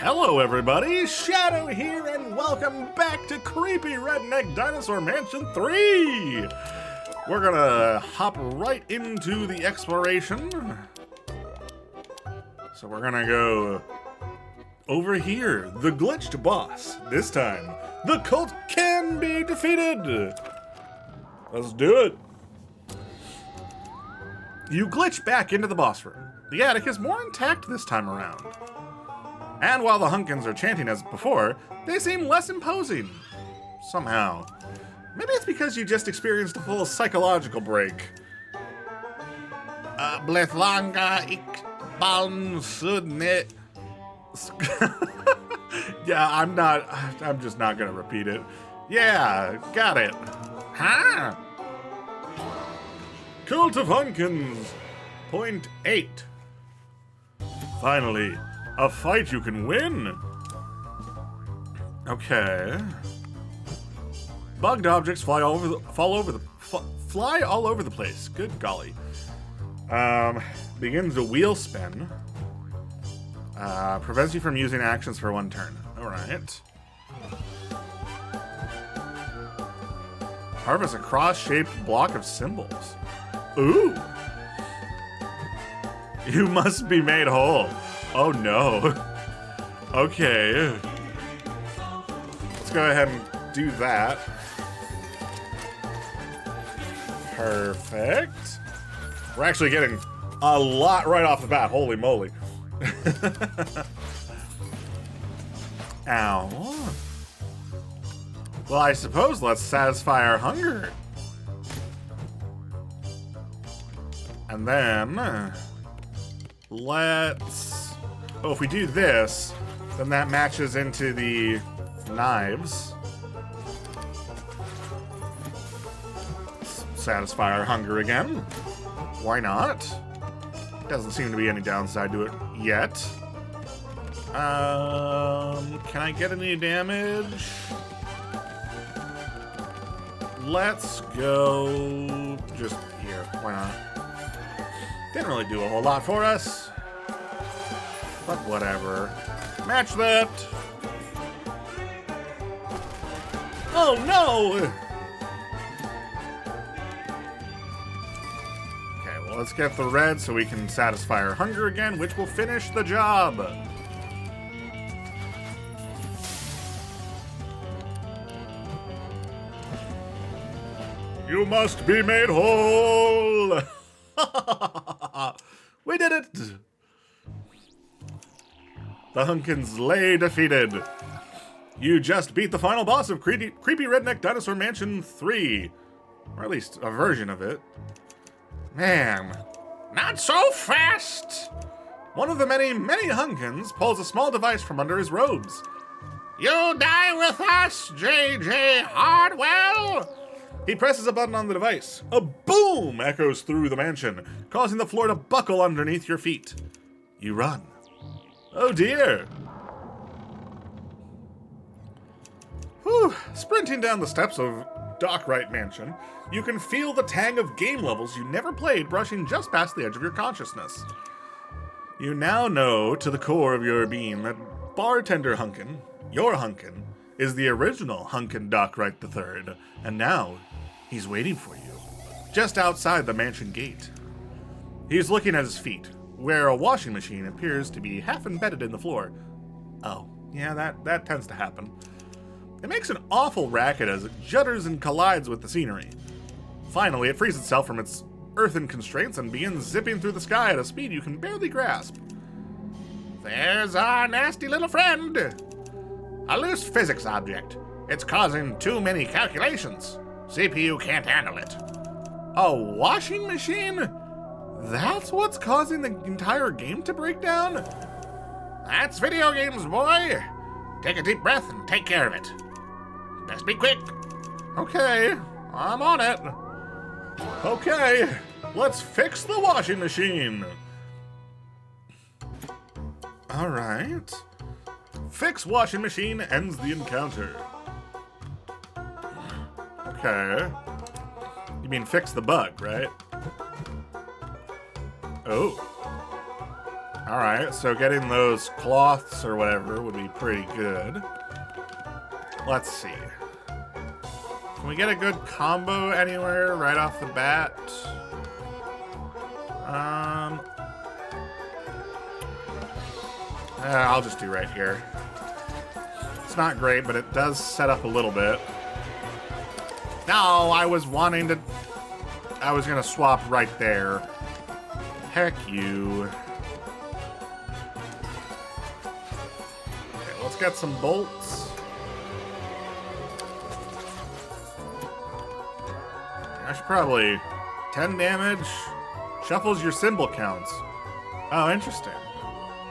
Hello everybody, Shadow here, and welcome back to Creepy Redneck Dinosaur Mansion 3! We're gonna hop right into the exploration. So we're gonna go over here, the glitched boss. This time, the cult can be defeated! Let's do it! You glitch back into the boss room. The attic is more intact this time around. And while the Hunkins are chanting as before, they seem less imposing. Somehow. Maybe it's because you just experienced a full psychological break. Blithlanga ik baln sudnet. Yeah, I'm just not gonna repeat it. Yeah, got it. Huh? Cult of Hunkins, point 8. Finally, a fight you can win. Okay. Bugged objects fly all over the place. Good golly. Begins to wheel spin. Prevents you from using actions for one turn. All right. Harvest a cross-shaped block of symbols. Ooh. You must be made whole. Oh no. Okay. Let's go ahead and do that. Perfect. We're actually getting a lot right off the bat. Holy moly. Ow. Well, I suppose let's satisfy our hunger. And then let's... Oh, if we do this, then that matches into the knives. Satisfy our hunger again. Why not? Doesn't seem to be any downside to it yet. Can I get any damage? Let's go just here. Why not? Didn't really do a whole lot for us. But whatever. Match that! Oh no! Okay, well let's get the red so we can satisfy our hunger again, which will finish the job. You must be made whole! We did it! The Hunkins lay defeated. You just beat the final boss of Creepy Redneck Dinosaur Mansion 3. Or at least a version of it. Man, not so fast! One of the many Hunkins pulls a small device from under his robes. You die with us, J.J. Hardwell! He presses a button on the device. A boom echoes through the mansion, causing the floor to buckle underneath your feet. You run. Oh dear! Whew. Sprinting down the steps of Dockwright Mansion, you can feel the tang of game levels you never played brushing just past the edge of your consciousness. You now know to the core of your being that Bartender Hunkin, your Hunkin, is the original Hunkin Dockwright III, and now he's waiting for you, just outside the mansion gate. He's looking at his feet, where a washing machine appears to be half embedded in the floor. Oh, yeah, that tends to happen. It makes an awful racket as it judders and collides with the scenery. Finally, it frees itself from its earthen constraints and begins zipping through the sky at a speed you can barely grasp. There's our nasty little friend! A loose physics object. It's causing too many calculations. CPU can't handle it. A washing machine? That's what's causing the entire game to break down? That's video games, boy. Take a deep breath and take care of it. Best be quick. Okay, I'm on it. Okay, let's fix the washing machine. All right. Fix washing machine ends the encounter. Okay. You mean fix the bug, right? Oh. Alright, so getting those cloths or whatever would be pretty good. Let's see. Can we get a good combo anywhere right off the bat? I'll just do right here. It's not great, but it does set up a little bit. No, I was wanting to... I was gonna swap right there. Heck you. Okay, let's get some bolts. I should probably... 10 damage. Shuffles your symbol counts. Oh, interesting.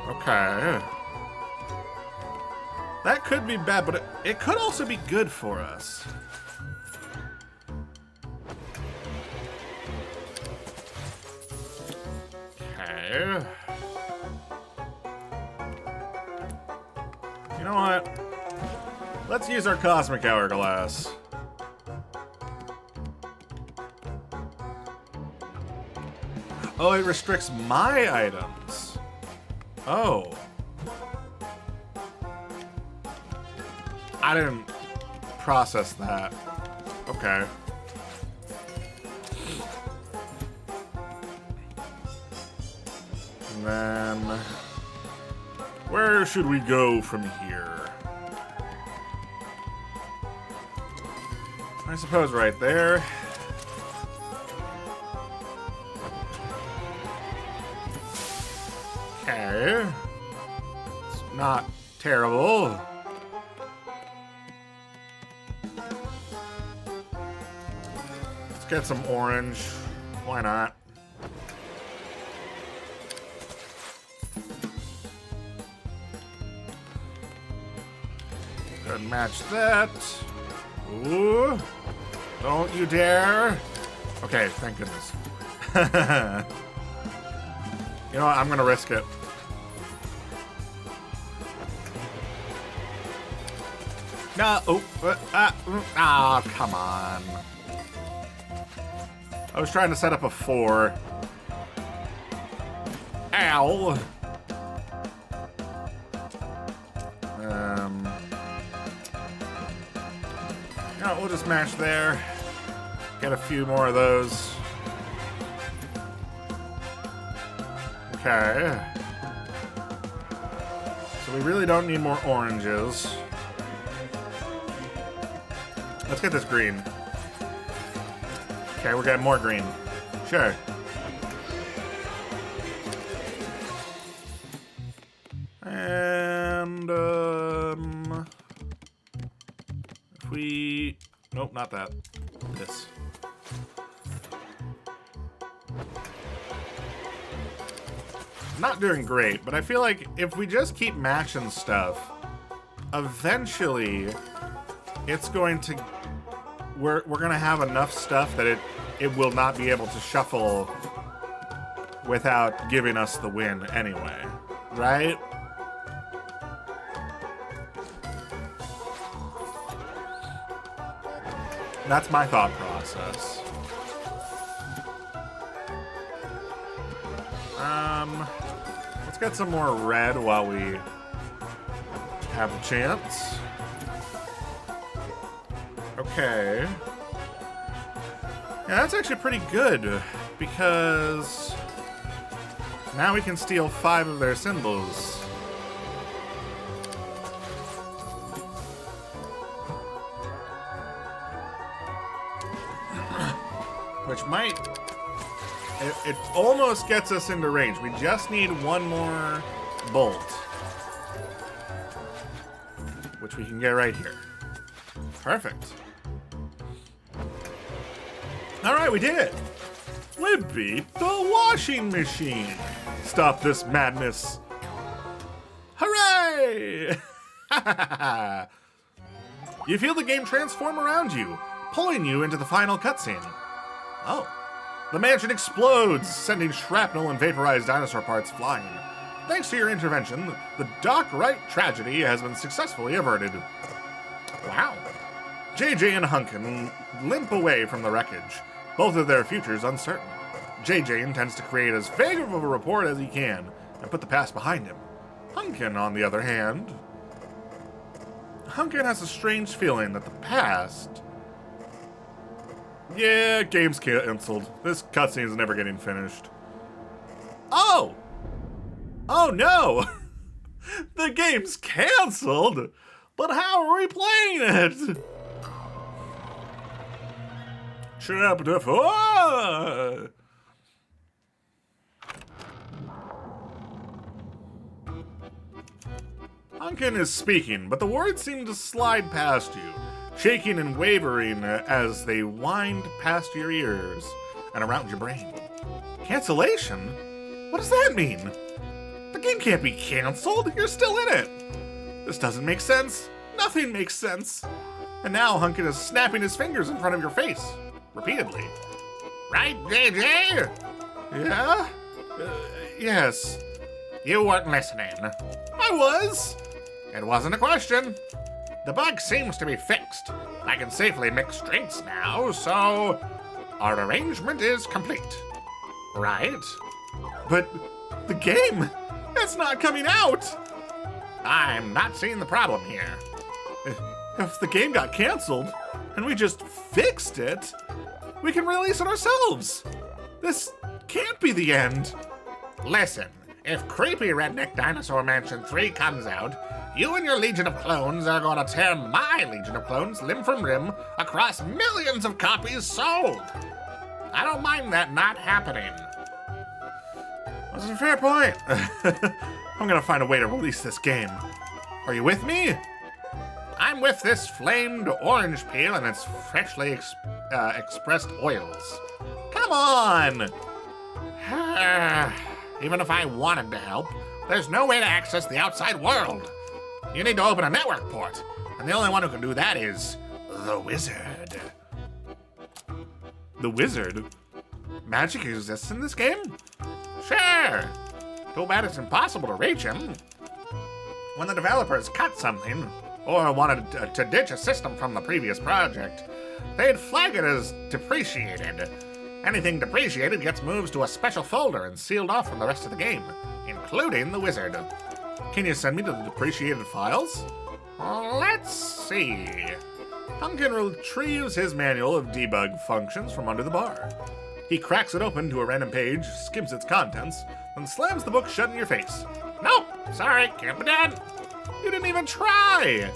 Okay. That could be bad, but it could also be good for us. Okay. You know what? Let's use our cosmic hourglass. Oh, it restricts my items. Oh. I didn't process that. Okay. And then... where should we go from here? I suppose right there. Okay. It's not terrible. Let's get some orange. Why not? Go ahead and match that. Ooh. Don't you dare. Okay, thank goodness. You know what? I'm gonna risk it. No. Oh, come on. I was trying to set up a 4. Ow. No, we'll just match there. Get a few more of those. Okay. So we really don't need more oranges. Let's get this green. Okay, we're getting more green. Sure. And, if we... nope, not that. This. Not doing great, but I feel like if we just keep matching stuff, eventually it's going to... We're gonna have enough stuff that it will not be able to shuffle without giving us the win anyway, right? That's my thought process. Let's get some more red while we have a chance. Okay. Yeah, that's actually pretty good, because now we can steal 5 of their symbols. Which might... It almost gets us into range. We just need one more bolt, which we can get right here. Perfect. Alright, we did it! We beat the washing machine! Stop this madness! Hooray! You feel the game transform around you, pulling you into the final cutscene. Oh. The mansion explodes, sending shrapnel and vaporized dinosaur parts flying. Thanks to your intervention, the Doc Wright tragedy has been successfully averted. Wow. JJ and Hunkin limp away from the wreckage, both of their futures uncertain. JJ intends to create as favorable a report as he can, and put the past behind him. Hunkin, on the other hand... Hunkin has a strange feeling that the past... Yeah, game's canceled. This cutscene is never getting finished. Oh! Oh no! The game's canceled! But how are we playing it? Chapter 4! Hunkin is speaking, but the words seem to slide past you, shaking and wavering as they wind past your ears and around your brain. Cancellation? What does that mean? The game can't be canceled. You're still in it. This doesn't make sense. Nothing makes sense. And now Hunkin is snapping his fingers in front of your face, repeatedly. Right, JJ? Yeah? Yes. You weren't listening. I was. It wasn't a question. The bug seems to be fixed. I can safely mix drinks now, so our arrangement is complete. Right? But the game, it's not coming out. I'm not seeing the problem here. If the game got canceled and we just fixed it, we can release it ourselves. This can't be the end. Listen, if Creepy Redneck Dinosaur Mansion 3 comes out, you and your Legion of Clones are going to tear my Legion of Clones limb from limb across millions of copies sold. I don't mind that not happening. That's a fair point. I'm going to find a way to release this game. Are you with me? I'm with this flamed orange peel and its freshly expressed oils. Come on! Even if I wanted to help, there's no way to access the outside world. You need to open a network port, and the only one who can do that is the wizard. The wizard? Magic exists in this game? Sure. Too bad it's impossible to reach him. When the developers cut something, or wanted to ditch a system from the previous project, they'd flag it as depreciated. Anything depreciated gets moved to a special folder and sealed off from the rest of the game, including the wizard. Can you send me to the depreciated files? Let's see. Hunkin retrieves his manual of debug functions from under the bar. He cracks it open to a random page, skims its contents, and slams the book shut in your face. Nope, sorry, can't be done. You didn't even try.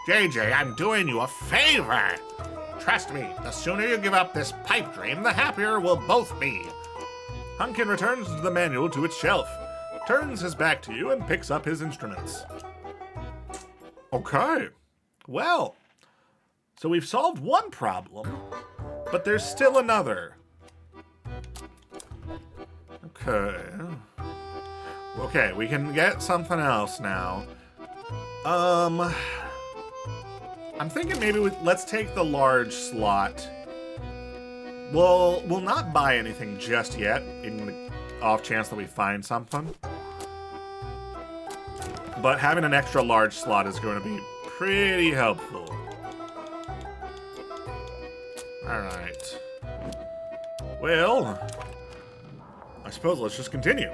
JJ, I'm doing you a favor. Trust me, the sooner you give up this pipe dream, the happier we'll both be. Hunkin returns the manual to its shelf, turns his back to you, and picks up his instruments. Okay. Well, so we've solved one problem, but there's still another. Okay, we can get something else now. I'm thinking maybe let's take the large slot. We'll not buy anything just yet, in the off chance that we find something. But having an extra large slot is going to be pretty helpful. Alright. Well, I suppose let's just continue.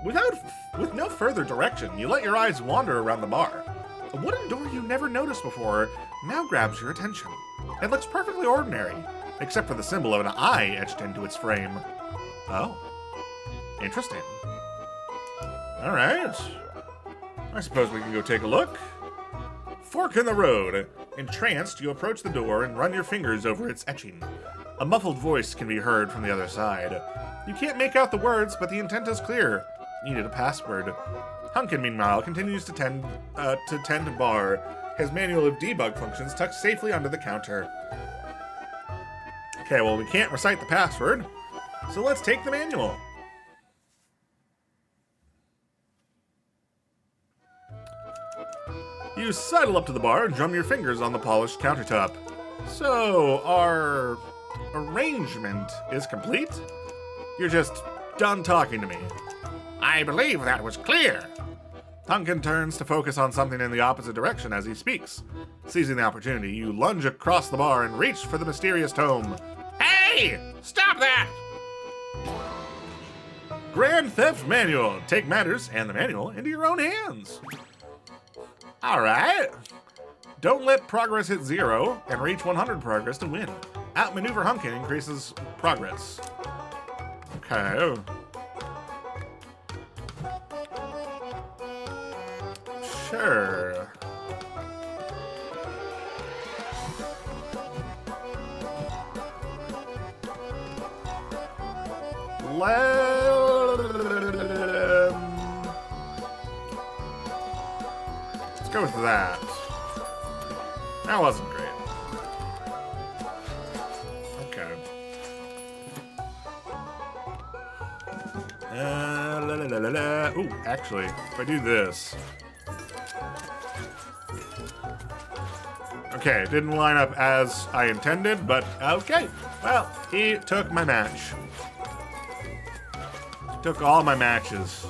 With no further direction, you let your eyes wander around the bar. A wooden door you never noticed before now grabs your attention. It looks perfectly ordinary, except for the symbol of an eye etched into its frame. Oh. Interesting. Alright. I suppose we can go take a look. Fork in the road. Entranced, you approach the door and run your fingers over its etching. A muffled voice can be heard from the other side. You can't make out the words, but the intent is clear. You need a password. Hunkin, meanwhile, continues to tend bar, his manual of debug functions tucked safely under the counter. Okay, well, we can't recite the password, so let's take the manual. You sidle up to the bar and drum your fingers on the polished countertop. So, our arrangement is complete? You're just done talking to me. I believe that was clear. Hunkin turns to focus on something in the opposite direction as he speaks. Seizing the opportunity, you lunge across the bar and reach for the mysterious tome. Hey! Stop that! Grand Theft Manual. Take matters and the manual into your own hands. All right. Don't let progress hit 0 and reach 100 progress to win. Outmaneuver Hunkin increases progress. Okay. Sure. Let's go with that. That wasn't great. Okay. Ooh, actually, if I do this. Okay, it didn't line up as I intended, but okay. Well, he took my match. Took all my matches.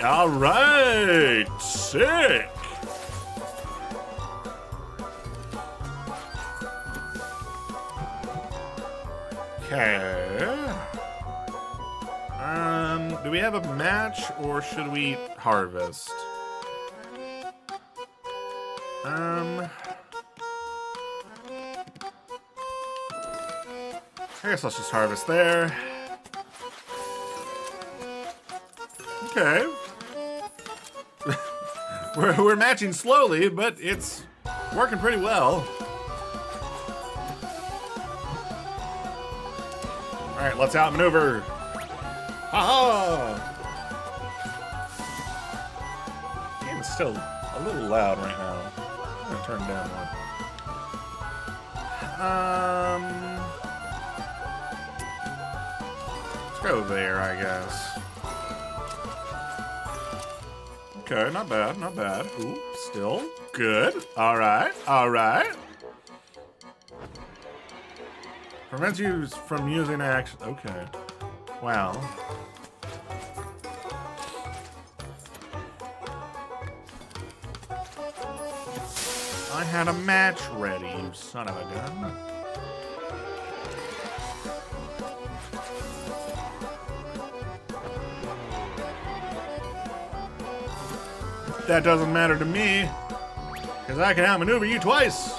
All right, sick. Okay. Do we have a match or should we harvest? I guess let's just harvest there. Okay. We're matching slowly, but it's working pretty well. All right, let's outmaneuver. Ha-ha! Game is still a little loud right now. I'm gonna turn down one. Let's go there, I guess. Okay, not bad, not bad. Ooh, still good. All right, all right. Prevents you from using action. Okay. Wow. I had a match ready, you son of a gun. That doesn't matter to me, because I can outmaneuver you twice.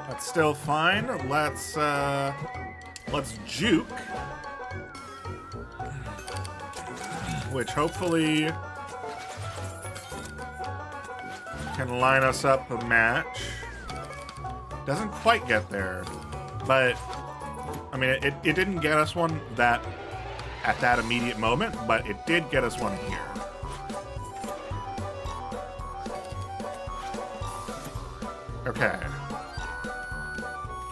That's still fine. Let's juke, which hopefully can line us up a match. Doesn't quite get there, but I mean, it didn't get us one that at that immediate moment, but it did get us one here. Okay.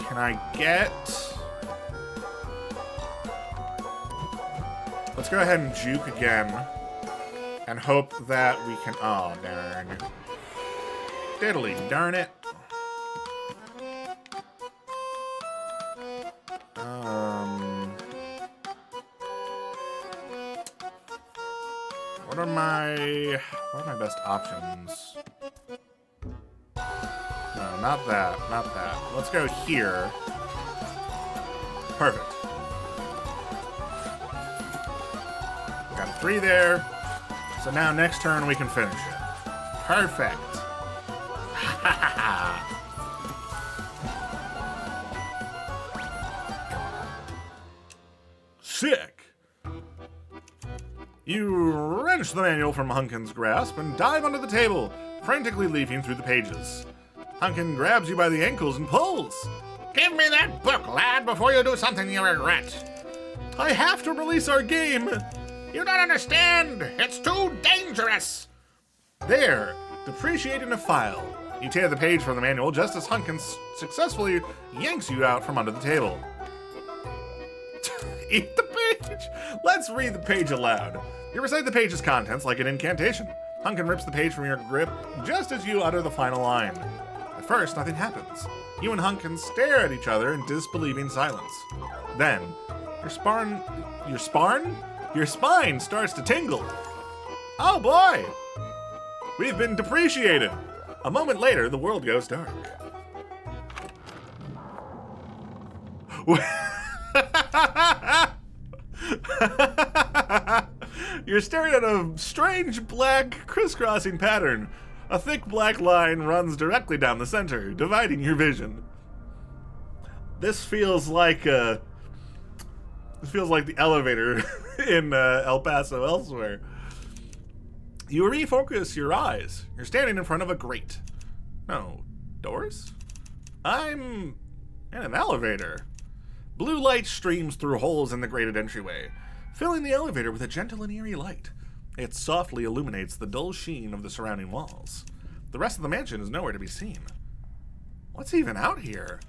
Can I get... Let's go ahead and juke again and hope that we can... Oh, darn. Diddly darn it. What are my best options? No, not that, not that. Let's go here. Perfect. Got 3 there. So now next turn we can finish it. Perfect. Sick. You wrench the manual from Hunkin's grasp and dive under the table, frantically leafing through the pages. Hunkin grabs you by the ankles and pulls. Give me that book, lad, before you do something you regret. I have to release our game. You don't understand. It's too dangerous. There, depreciating a file. You tear the page from the manual just as Hunkin successfully yanks you out from under the table. Eat the page. Let's read the page aloud. You recite the page's contents like an incantation. Hunkin rips the page from your grip just as you utter the final line. At first, nothing happens. You and Hunkin stare at each other in disbelieving silence. Then, Your spine starts to tingle. Oh boy! We've been depreciated. A moment later, the world goes dark. You're staring at a strange black crisscrossing pattern. A thick black line runs directly down the center, dividing your vision. This feels like the elevator in El Paso elsewhere. You refocus your eyes. You're standing in front of a grate. No, doors? I'm in an elevator. Blue light streams through holes in the grated entryway, filling the elevator with a gentle and eerie light. It softly illuminates the dull sheen of the surrounding walls. The rest of the mansion is nowhere to be seen. What's even out here?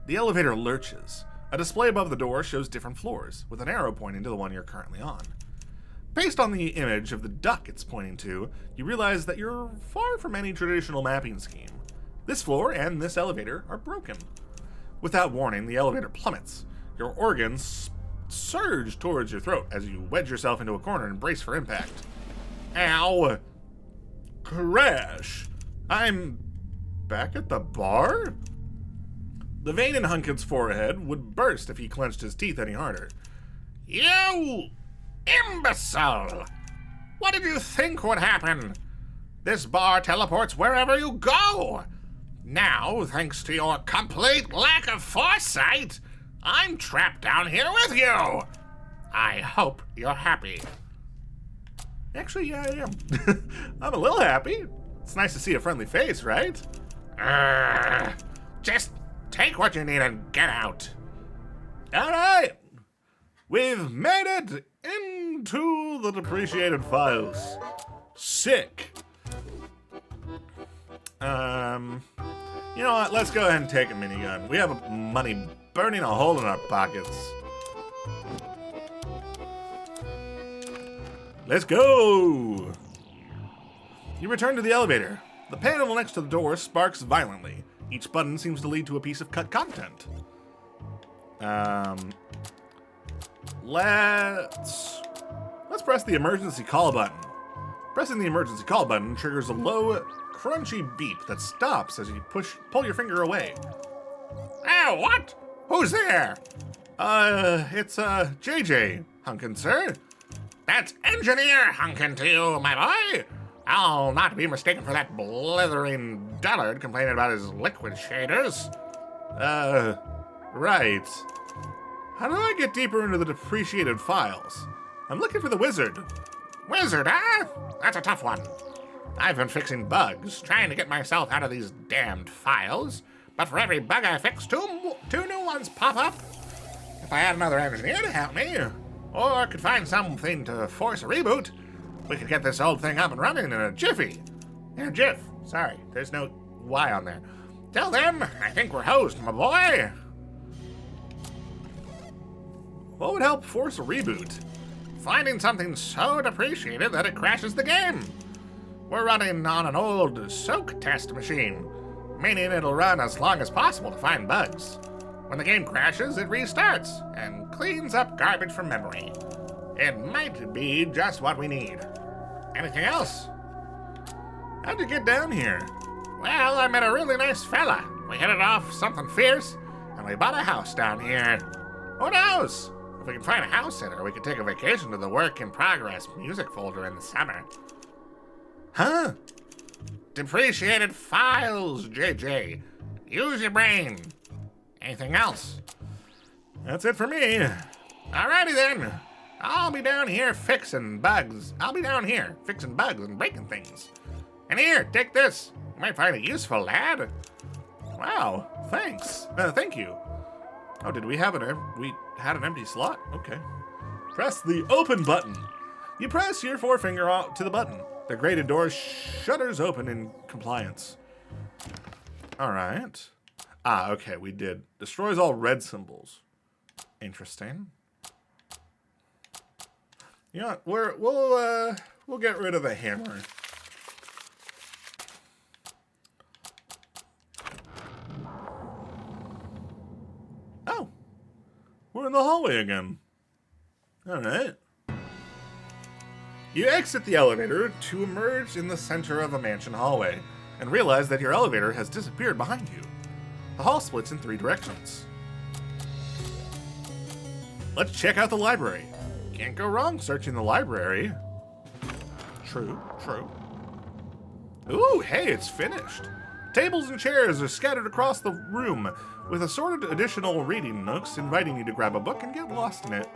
The elevator lurches. A display above the door shows different floors, with an arrow pointing to the one you're currently on. Based on the image of the duck it's pointing to, you realize that you're far from any traditional mapping scheme. This floor and this elevator are broken. Without warning, the elevator plummets. Your organs surge towards your throat as you wedge yourself into a corner and brace for impact. Ow! Crash! I'm back at the bar? The vein in Hunkin's forehead would burst if he clenched his teeth any harder. You imbecile! What did you think would happen? This bar teleports wherever you go! Now, thanks to your complete lack of foresight, I'm trapped down here with you! I hope you're happy. Actually, yeah, I am. I'm a little happy. It's nice to see a friendly face, right? Just take what you need and get out. All right. We've made it into the depreciated files. Sick. You know what? Let's go ahead and take a minigun. We have money burning a hole in our pockets. Let's go! You return to the elevator. The panel next to the door sparks violently. Each button seems to lead to a piece of cut content. Let's press the emergency call button. Pressing the emergency call button triggers a low, crunchy beep that stops as you pull your finger away. Oh, what? Who's there? It's JJ, Hunkin, sir. That's Engineer Hunkin to you, my boy. I'll not be mistaken for that blithering dullard complaining about his liquid shaders. Right. How do I get deeper into the depreciated files? I'm looking for the wizard. Wizard, huh? That's a tough one. I've been fixing bugs, trying to get myself out of these damned files, but for every bug I fix, two new ones pop up. If I had another engineer to help me, or could find something to force a reboot, we could get this old thing up and running in a jiffy. In a jiff. Sorry, there's no Y on there. Tell them I think we're hosed, my boy. What would help force a reboot? Finding something so depreciated that it crashes the game. We're running on an old soak test machine, meaning it'll run as long as possible to find bugs. When the game crashes, it restarts and cleans up garbage from memory. It might be just what we need. Anything else? How'd you get down here? Well, I met a really nice fella. We hit it off something fierce, and we bought a house down here. Who knows? If we can find a house sitter, we could take a vacation to the Work in Progress music folder in the summer. Huh? Depreciated files, JJ. Use your brain. Anything else? That's it for me. Alrighty then. I'll be down here fixing bugs. And breaking things. And here, take this. You might find it useful, lad. Wow, thanks. Thank you. Oh, did we have we had an empty slot? Okay. Press the open button. You press your forefinger to the button. The grated door shutters open in compliance. All right. Ah, okay, we did. Destroys all red symbols. Interesting. You know what? We'll get rid of the hammer. Oh, we're in the hallway again. Alright. You exit the elevator to emerge in the center of a mansion hallway and realize that your elevator has disappeared behind you. The hall splits in 3 directions. Let's check out the library. Can't go wrong searching the library. True, true. Ooh, hey, it's finished. Tables and chairs are scattered across the room with assorted additional reading nooks inviting you to grab a book and get lost in it.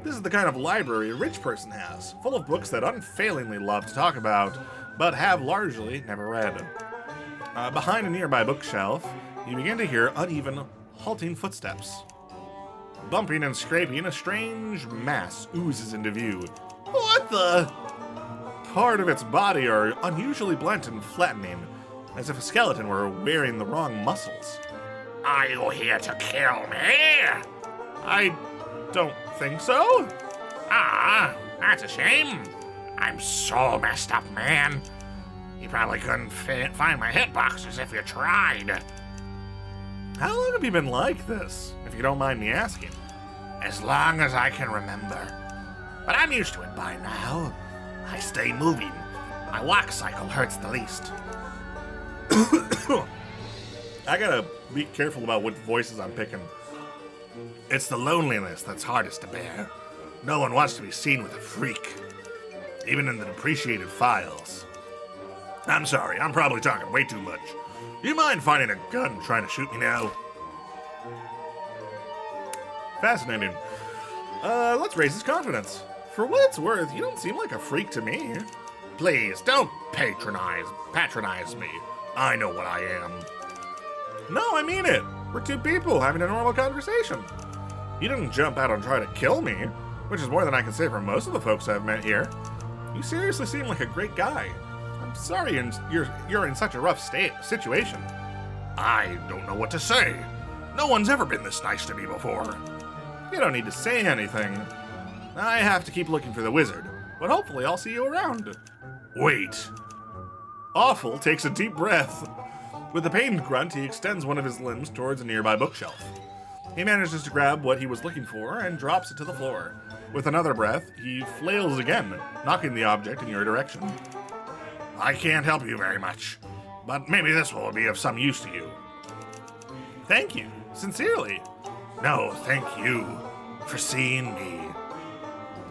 This is the kind of library a rich person has, full of books that unfailingly love to talk about, but have largely never read. Behind a nearby bookshelf, you begin to hear uneven, halting footsteps. Bumping and scraping, a strange mass oozes into view. What the? Part of its body are unusually blunt and flattening, as if a skeleton were wearing the wrong muscles. Are you here to kill me? I don't think so. Ah, that's a shame. I'm so messed up, man. You probably couldn't find my hitboxes if you tried. How long have you been like this, if you don't mind me asking? As long as I can remember. But I'm used to it by now. I stay moving. My walk cycle hurts the least. I gotta be careful about what voices I'm picking. It's the loneliness that's hardest to bear. No one wants to be seen with a freak. Even in the depreciated files. I'm sorry, I'm probably talking way too much. You mind finding a gun trying to shoot me now? Fascinating. Let's raise his confidence. For what it's worth, you don't seem like a freak to me. Please, don't patronize me. I know what I am. No, I mean it. We're 2 people having a normal conversation. You didn't jump out and try to kill me, which is more than I can say for most of the folks I've met here. You seriously seem like a great guy. I'm sorry you're in such a rough situation. I don't know what to say. No one's ever been this nice to me before. You don't need to say anything. I have to keep looking for the wizard, but hopefully I'll see you around. Wait. Awful takes a deep breath. With a pained grunt, he extends one of his limbs towards a nearby bookshelf. He manages to grab what he was looking for and drops it to the floor. With another breath, he flails again, knocking the object in your direction. I can't help you very much, but maybe this will be of some use to you. Thank you, sincerely. No, thank you for seeing me.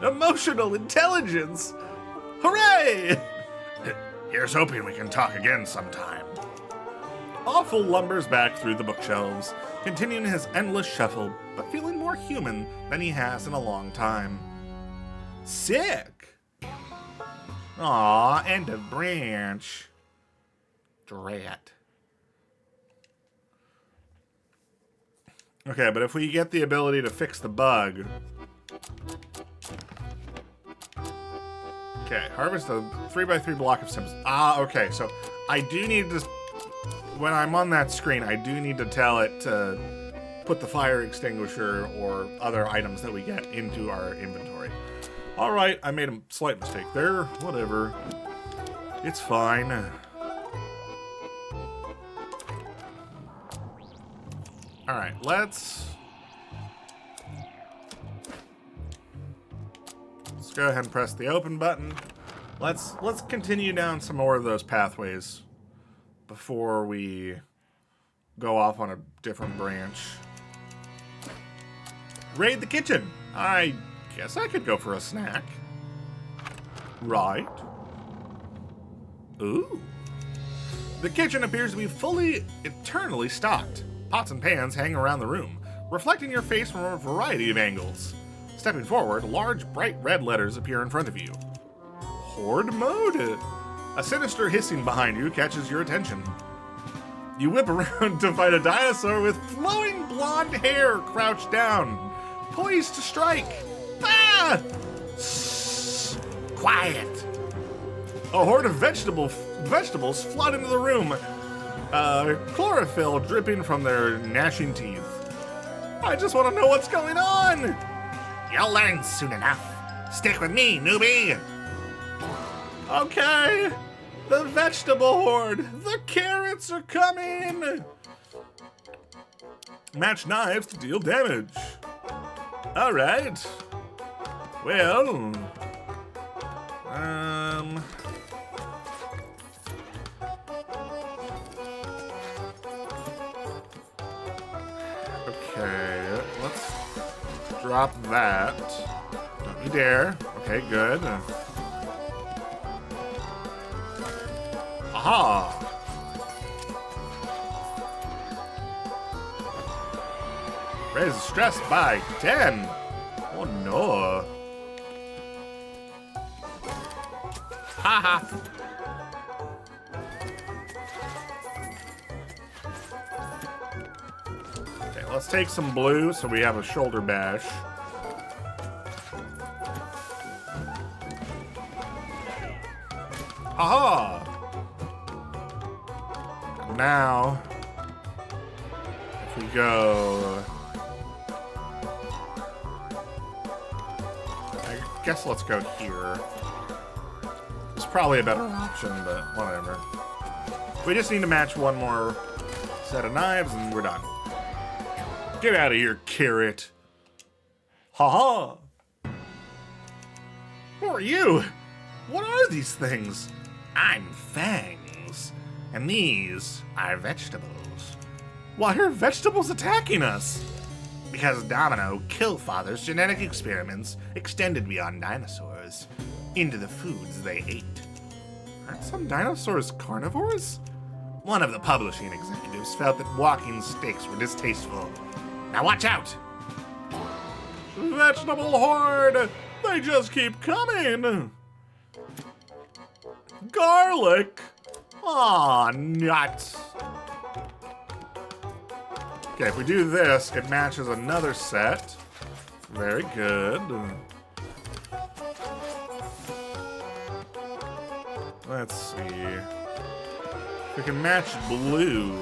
Emotional intelligence! Hooray! Here's hoping we can talk again sometime. Awful lumbers back through the bookshelves, continuing his endless shuffle, but feeling more human than he has in a long time. Sick! Aw, end of branch. Drat. Okay, but if we get the ability to fix the bug... Okay, harvest a 3x3 block of Sims. Ah, okay, so I do need to... When I'm on that screen, I do need to tell it to put the fire extinguisher or other items that we get into our inventory. Alright, I made a slight mistake there. Whatever. It's fine. Alright, let's go ahead and press the open button. Let's continue down some more of those pathways before we go off on a different branch. Raid the kitchen. I guess I could go for a snack. Right. Ooh. The kitchen appears to be fully, eternally stocked. Pots and pans hang around the room, reflecting your face from a variety of angles. Stepping forward, large, bright red letters appear in front of you. Horde mode. A sinister hissing behind you catches your attention. You whip around to fight a dinosaur with flowing blonde hair crouched down, poised to strike. Ah! Shh. Quiet. A horde of vegetables flood into the room, chlorophyll dripping from their gnashing teeth. I just want to know what's going on! You'll learn soon enough. Stick with me, newbie. Okay. The vegetable horde. The carrots are coming. Match knives to deal damage. All right. Well, okay, let's drop that. Don't you dare. Okay, good. Aha! Raise stress by 10. Oh no. Haha. Okay, let's take some blue so we have a shoulder bash. Aha! And now, if we go, I guess let's go here. It's probably a better option, but whatever. We just need to match one more set of knives and we're done. Get out of here, carrot. Haha! Who are you? What are these things? I'm Fangs, and these are vegetables. Why are vegetables attacking us? Because Domino Killfather's genetic experiments extended beyond dinosaurs into the foods they ate. Aren't some dinosaurs carnivores? One of the publishing executives felt that walking steaks were distasteful. Now watch out! Vegetable horde! They just keep coming! Garlic! Aw, nuts! Okay, if we do this, it matches another set. Very good. Let's see. If we can match blue,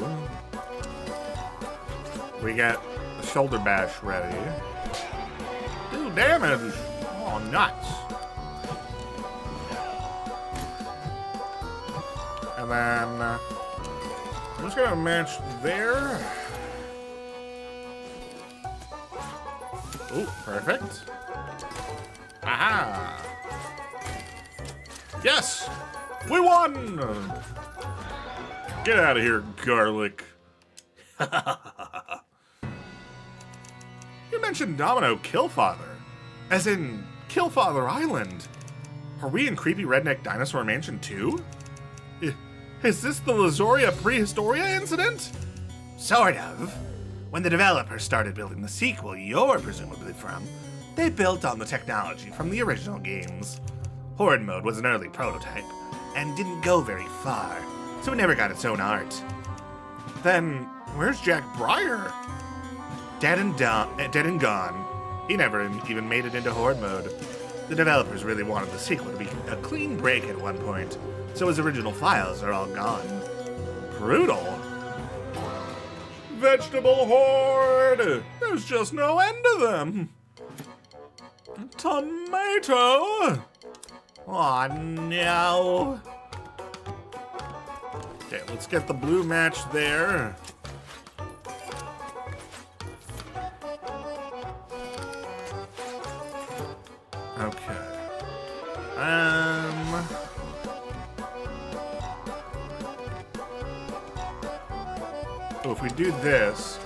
we get the shoulder bash ready. Do damage! Oh, nuts! And then I'm just gonna match there. Oh, perfect. Aha! Yes! We won! Get out of here, garlic. You mentioned Domino Killfather, as in Killfather Island. Are we in Creepy Redneck Dinosaur Mansion too? Is this the Lazoria Prehistoria incident? Sort of. When the developers started building the sequel you're presumably from, they built on the technology from the original games. Horde mode was an early prototype, and didn't go very far, so it never got its own art. Then, where's Jack Breyer? Dead and gone. He never even made it into Horde mode. The developers really wanted the sequel to be a clean break at one point, so his original files are all gone. Brutal. Vegetable horde! There's just no end to them. Tomato! Aw, no. Okay, let's get the blue match there. Okay. So if we do this,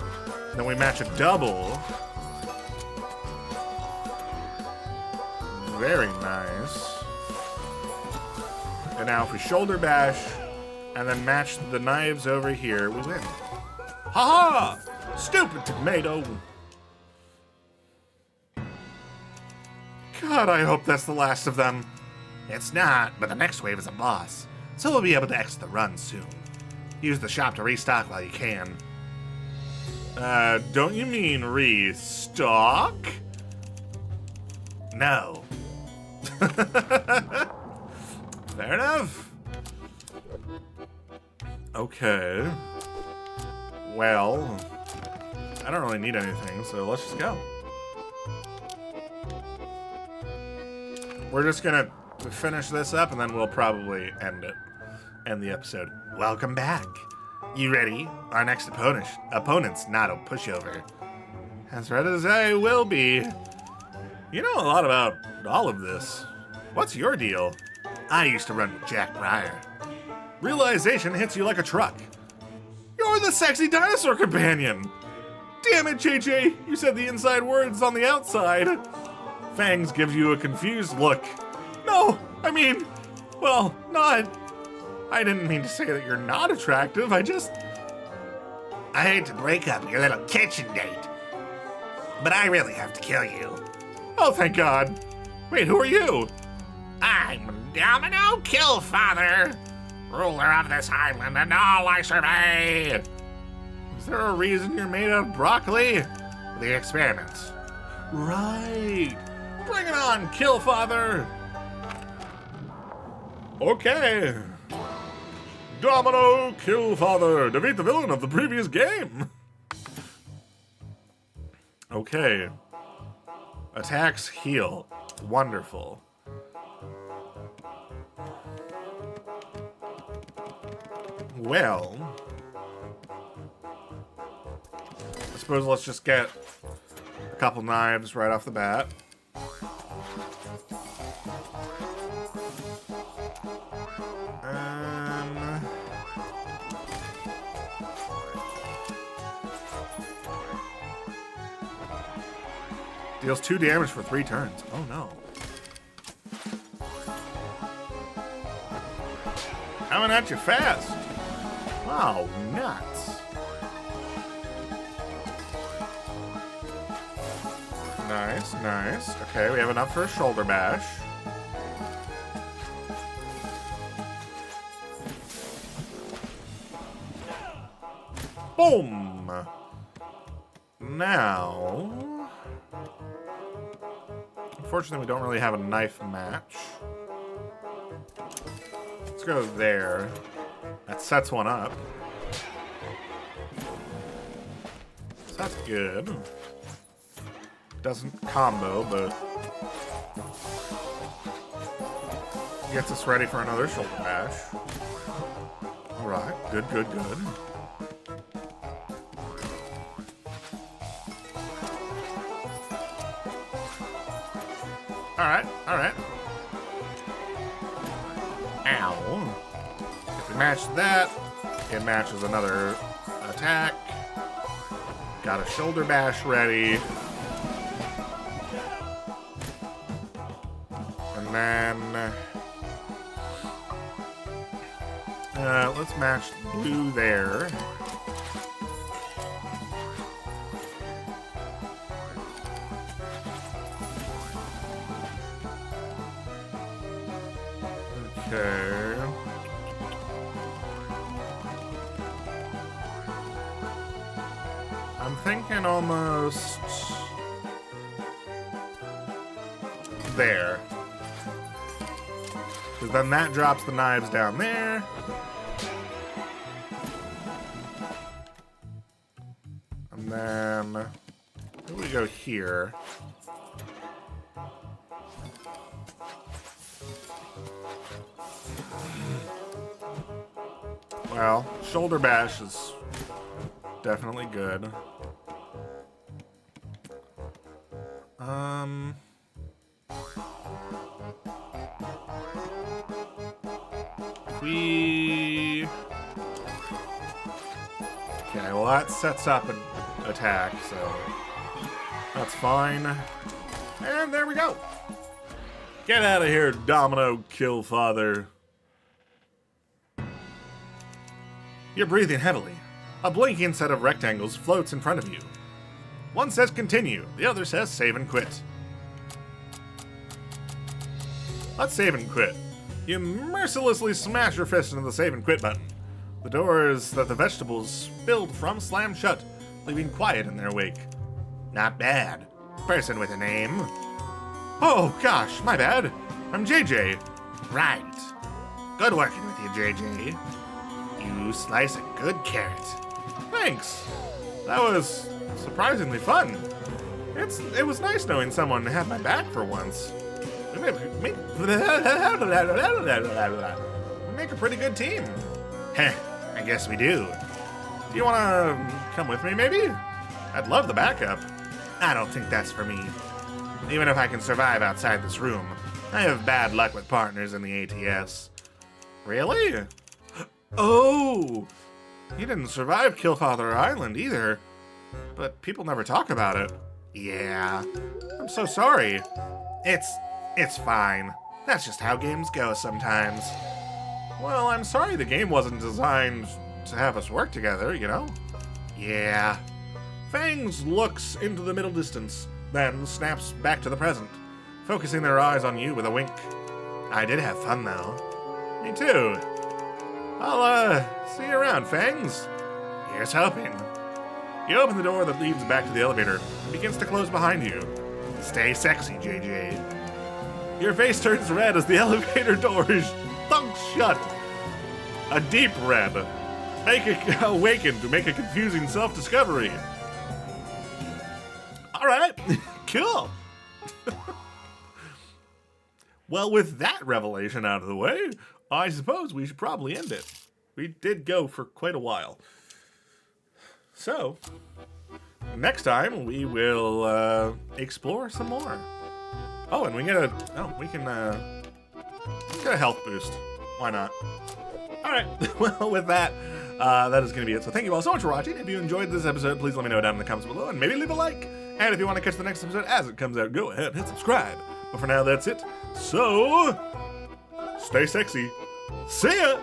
then we match a double. Very nice. And now if we shoulder bash and then match the knives over here, we win. Ha ha! Stupid tomato! God, I hope that's the last of them. It's not, but the next wave is a boss, so we'll be able to exit the run soon. Use the shop to restock while you can. Don't you mean restock? No. Fair enough. Okay. Well, I don't really need anything, so let's just go. We're just gonna finish this up and then we'll probably end the episode. Welcome back. You ready? Our next opponent's not a pushover. As ready as I will be. You know a lot about at all of this. What's your deal? I used to run with Jack Breyer. Realization hits you like a truck. You're the sexy dinosaur companion! Damn it, JJ! You said the inside words on the outside. Fangs gives you a confused look. No, I mean, well, not. I didn't mean to say that you're not attractive, I hate to break up your little kitchen date, but I really have to kill you. Oh, thank God. Wait, who are you? I'm Domino Killfather, ruler of this island and all I survey. Is there a reason you're made of broccoli? The experiments. Right. Bring it on, Killfather. Okay. Domino Killfather. Defeat the villain of the previous game. Okay. Attacks heal. Wonderful. Well, I suppose let's just get a couple knives right off the bat. Deals 2 damage for 3 turns. Oh no. Coming at you fast. Wow, nuts. Nice, nice. Okay, we have enough for a shoulder bash. Boom! Now... Unfortunately, we don't really have a knife match. Let's go there. That sets one up. So that's good. Doesn't combo, but gets us ready for another shoulder bash. Alright, good, good, good. Alright, alright. Ow. If we match that, it matches another attack. Got a shoulder bash ready. And then... let's match blue there. Okay. I'm thinking almost there. Because then that drops the knives down there. And then we go here. Well, shoulder bash is definitely good. Okay, well that sets up an attack, so that's fine. And there we go. Get out of here, Domino Killfather. You're breathing heavily. A blinking set of rectangles floats in front of you. One says continue, the other says save and quit. Let's save and quit. You mercilessly smash your fist into the save and quit button. The doors that the vegetables spilled from slam shut, leaving quiet in their wake. Not bad. Person with a name. Oh gosh, my bad. I'm JJ. Right. Good working with you, JJ. You slice a good carrot. Thanks. That was surprisingly fun. It was nice knowing someone had my back for once. We make a pretty good team. Heh, I guess we do. Do you want to come with me, maybe? I'd love the backup. I don't think that's for me. Even if I can survive outside this room, I have bad luck with partners in the ATS. Really? Oh! You didn't survive Killfather Island either, but people never talk about it. Yeah, I'm so sorry. it's fine. That's just how games go sometimes. Well, I'm sorry the game wasn't designed to have us work together, you know? Yeah. Fangs looks into the middle distance, then snaps back to the present, focusing their eyes on you with a wink. I did have fun, though. Me too. I'll, see you around, Fangs. Here's hoping. You open the door that leads back to the elevator and begins to close behind you. Stay sexy, JJ. Your face turns red as the elevator doors thunk shut. A deep red. Awaken to make a confusing self-discovery. Alright, cool. Well, with that revelation out of the way, I suppose we should probably end it. We did go for quite a while. So, next time we will explore some more. Oh, and we can get a health boost. Why not? Alright, well, with that, that is going to be it. So thank you all so much for watching. If you enjoyed this episode, please let me know down in the comments below and maybe leave a like. And if you want to catch the next episode as it comes out, go ahead and hit subscribe. But for now, that's it. So, stay sexy. See ya!